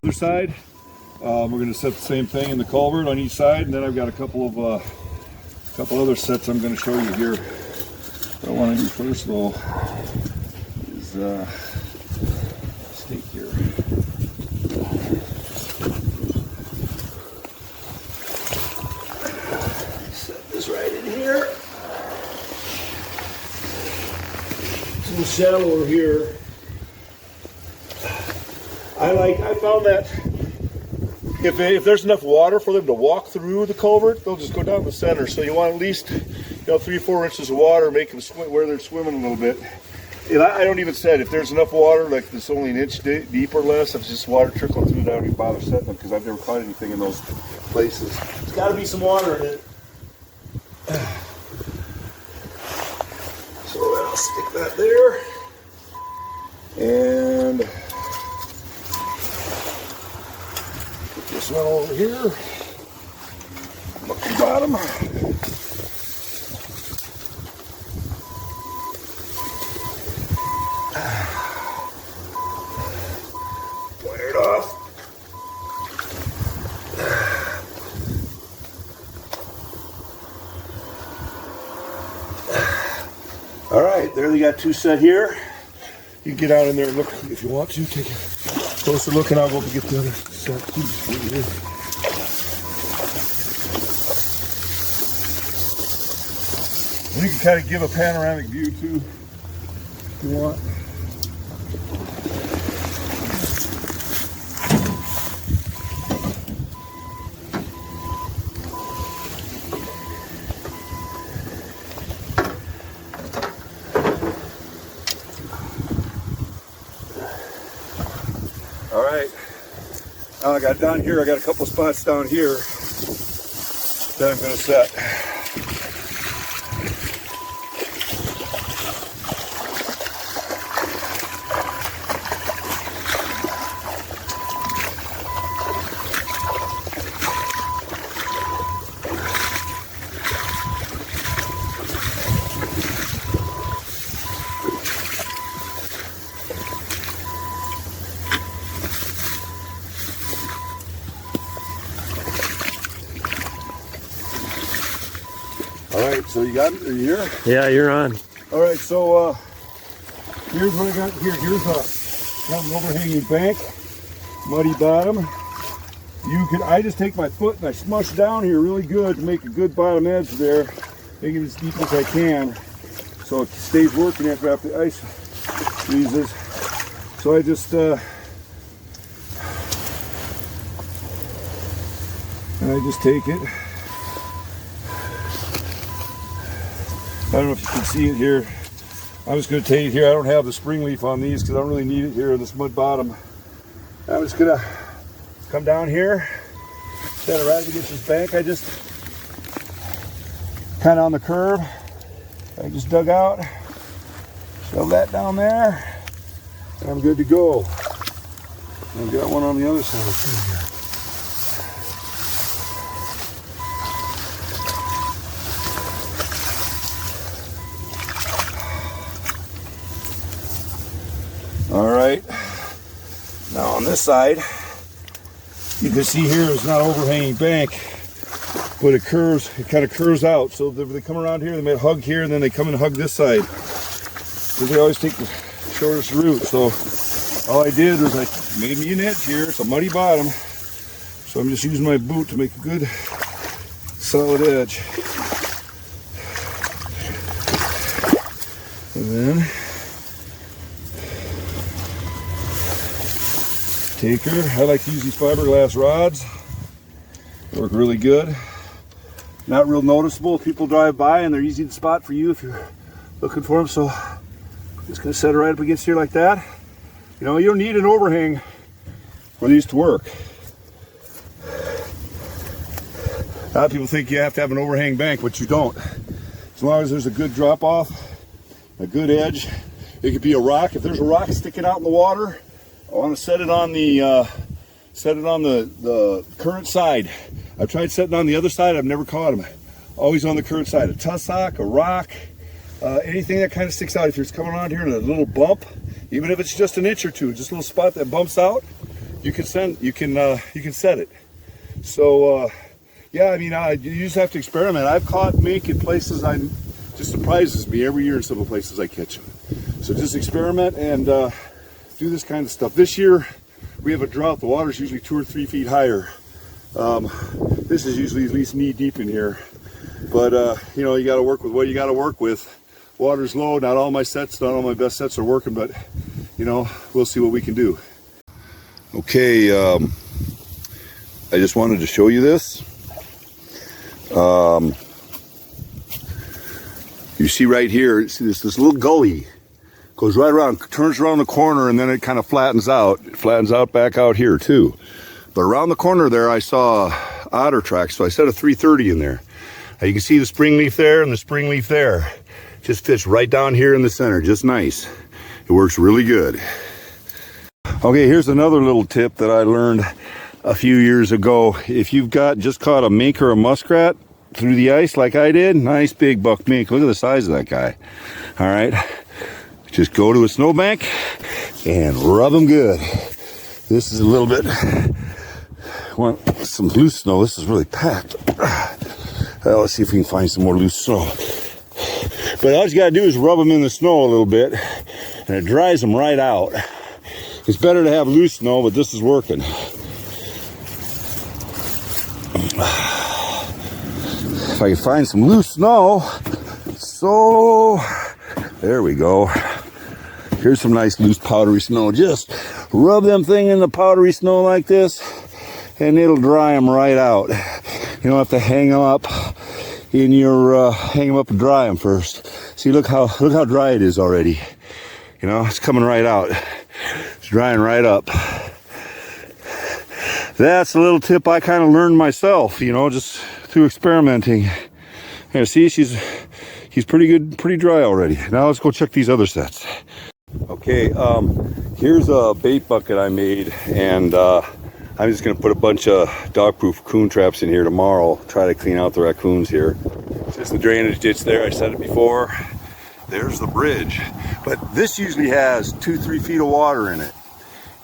Other side, we're going to set the same thing in the culvert on each side, and then I've got a couple other sets I'm going to show you here. What I want to do first of all is stake here. Set this right in here. It's a little shallower here. I found that if there's enough water for them to walk through the culvert, they'll just go down the center. So you want at least 3-4 inches of water, make them swim where they're swimming a little bit. And I don't even set if there's enough water, like if it's only an inch deep or less, if it's just water trickling through, I don't even bother setting them because I've never caught anything in those places. There's got to be some water in it. So I'll stick that there. And put this one over here. Look at the bottom. Wire it off. All right, there they got two set here. You can get out in there and look if you want to. Take a closer look, and I'll go up and get the other set too. And you can kind of give a panoramic view too, if you want. All right, now I got down here, I got a couple spots down here that I'm going to set. All right, so you got it? Are you here? Yeah, you're on. All right, so here's what I got here. Here's got an overhanging bank, muddy bottom. I just take my foot and I smush down here really good to make a good bottom edge there, make it as deep as I can, so it stays working after the ice freezes. So I just take it. I don't know if you can see it here. I'm just going to take it here. I don't have the spring leaf on these because I don't really need it here in this mud bottom. I'm just going to come down here, set it right against this bank. I just kind of on the curve. I just dug out, shove that down there, and I'm good to go. I've got one on the other side too here. All right, now on this side, you can see here it's not overhanging bank, but it kind of curves out. So if they come around here, they might hug here, and then they come and hug this side. Because they always take the shortest route. So all I did was I made me an edge here. It's a muddy bottom. So I'm just using my boot to make a good solid edge. And then taker. I like to use these fiberglass rods. They work really good. Not real noticeable. People drive by and they're easy to spot for you if you're looking for them. So I'm just going to set it right up against here like that. You know, you don't need an overhang for these to work. A lot of people think you have to have an overhang bank, but you don't. As long as there's a good drop off, a good edge. It could be a rock. If there's a rock sticking out in the water, I want to set it on the current side. I've tried setting on the other side. I've never caught them. Always on the current side. A tussock, a rock, anything that kind of sticks out. If it's coming around here in a little bump, even if it's just an inch or two, just a little spot that bumps out, you can set it. So yeah, I mean, you just have to experiment. I've caught mink in places just surprises me every year in some of the places I catch them. So just experiment and do this kind of stuff. This year we have a drought. The water's usually 2 or 3 feet higher. This is usually at least knee deep in here. But you know, you got to work with what you got to work with. Water's low. Not all my best sets are working, but you know, we'll see what we can do. Okay, I just wanted to show you this. You see right here, see this little gully goes right around, turns around the corner, and then it kind of flattens out. It flattens out back out here too. But around the corner there, I saw otter tracks, so I set a 330 in there. Now you can see the spring leaf there and the spring leaf there. Just fits right down here in the center, just nice. It works really good. Okay, here's another little tip that I learned a few years ago. If you've just caught a mink or a muskrat through the ice like I did, nice big buck mink. Look at the size of that guy. All right, just go to a snowbank and rub them good. This is a little bit, want some loose snow. This is really packed. Let's see if we can find some more loose snow. But all you gotta do is rub them in the snow a little bit and it dries them right out. It's better to have loose snow, but this is working. If I can find some loose snow, so there we go. Here's some nice loose powdery snow. Just rub them thing in the powdery snow like this, and it'll dry them right out. You don't have to hang them up in your hang them up and dry them first. See, look how dry it is already. You know, it's coming right out. It's drying right up. That's a little tip I kind of learned myself, you know, just through experimenting. Yeah, see, he's pretty good, pretty dry already. Now let's go check these other sets. Okay, here's a bait bucket I made, and I'm just gonna put a bunch of dog-proof coon traps in here tomorrow. Try to clean out the raccoons here. Just the drainage ditch there, I said it before. There's the bridge, but this usually has 2-3 feet of water in it.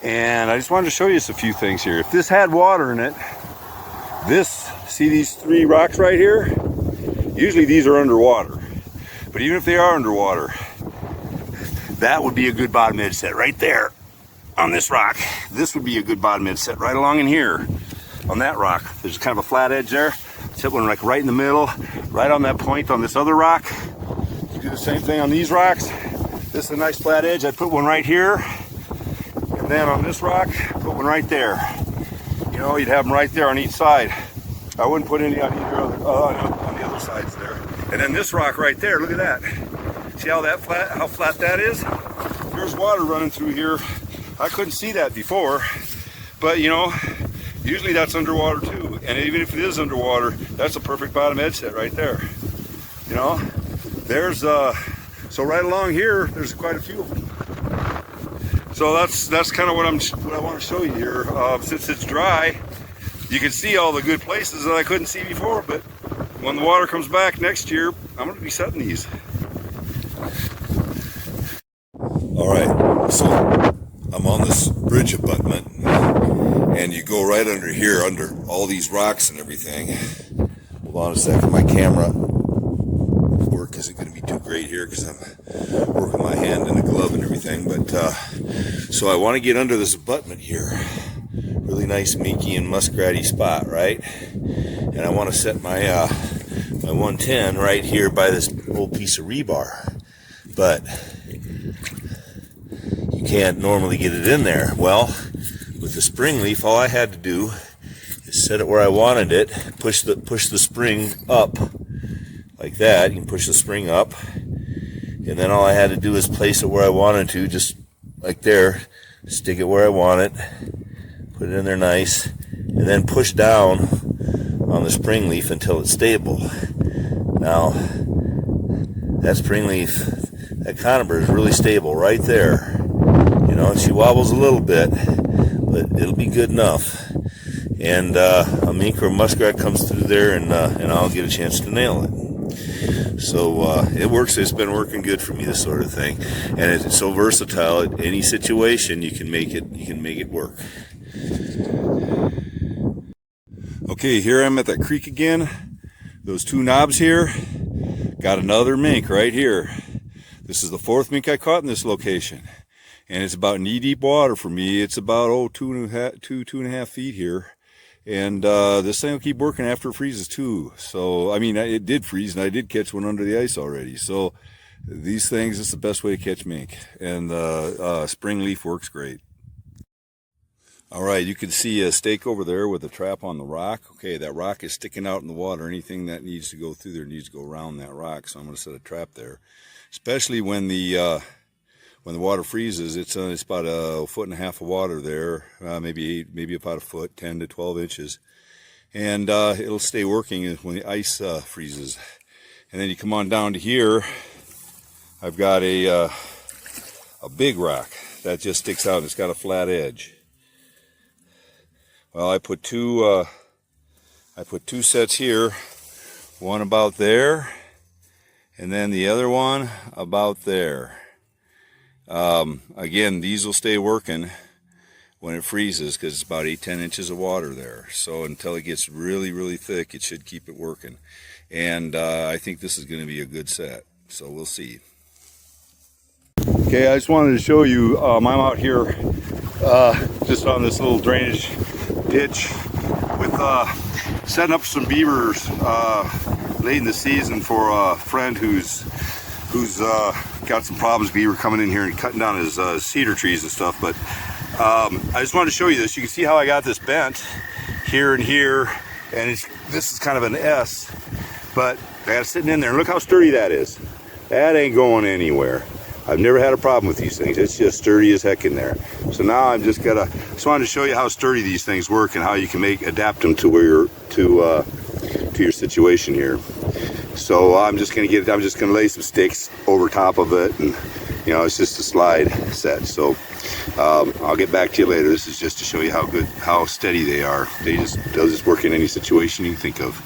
And I just wanted to show you a few things here. If this had water in it, see these 3 rocks right here? Usually these are underwater. But even if they are underwater, that would be a good bottom edge set right there on this rock. This would be a good bottom edge set right along in here on that rock. There's kind of a flat edge there. Set one like right in the middle, right on that point on this other rock. You do the same thing on these rocks. This is a nice flat edge. I put one right here. And then on this rock, put one right there. You know, you'd have them right there on each side. I wouldn't put any on on the other sides there. And then this rock right there, look at that. See how flat that is? There's water running through here. I couldn't see that before, but you know, usually that's underwater too. And even if it is underwater, that's a perfect bottom edge set right there. You know, there's so right along here, there's quite a few of them. So that's kind of what I want to show you here. Since it's dry, you can see all the good places that I couldn't see before, but when the water comes back next year, I'm going to be setting these. All right, so I'm on this bridge abutment, and you go right under here, under all these rocks and everything. Hold on a second, my camera work isn't going to be too great here because I'm working my hand in the glove and everything, but so I want to get under this abutment here. Really nice minky and muskratty spot, right? And I want to set my my 110 right here by this old piece of rebar, but you can't normally get it in there. Well, with the spring leaf, all I had to do is set it where I wanted it, push the spring up like that. You can push the spring up, and then all I had to do is place it where I wanted to, just like there, stick it where I want it, put it in there nice, and then push down on the spring leaf until it's stable. Now, that spring leaf, that conifer is really stable right there. You know, she wobbles a little bit, but it'll be good enough. And a mink or a muskrat comes through there, and I'll get a chance to nail it. So it works. It's been working good for me, this sort of thing, and it's so versatile. At any situation, you can make it work. Okay, here I'm at that creek again. Those two knobs here. Got another mink right here. This is the fourth mink I caught in this location. And it's about knee-deep water for me. It's about, two and a half feet here. And this thing will keep working after it freezes too. So, I mean, it did freeze, and I did catch one under the ice already. So, these things, it's the best way to catch mink. And spring leaf works great. All right, you can see a stake over there with a trap on the rock. Okay, that rock is sticking out in the water. Anything that needs to go through there needs to go around that rock. So I'm going to set a trap there, especially when the water freezes. It's about 1.5 feet of water there, maybe about a foot, 10 to 12 inches, and it'll stay working when the ice freezes. And then you come on down to here. I've got a big rock that just sticks out. It's got a flat edge. Well, I put two sets here, one about there, and then the other one about there. Again, these will stay working when it freezes because it's about 8-10 inches of water there. So until it gets really, really thick, it should keep it working. And I think this is going to be a good set. So we'll see. Okay, I just wanted to show you, I'm out here just on this little drainage ditch with setting up some beavers late in the season for a friend who's got some problems. Beaver coming in here and cutting down his cedar trees and stuff. But I just wanted to show you this. You can see how I got this bent here and here, and this is kind of an S, but I got it sitting in there. And look how sturdy that is. That ain't going anywhere. I've never had a problem with these things. It's just sturdy as heck in there. So now I'm just wanted to show you how sturdy these things work and how you can adapt them to where to your situation here. So I'm just gonna lay some sticks over top of it, and it's just a slide set. So I'll get back to you later. This is just to show you how steady they are. They'll just work in any situation you can think of.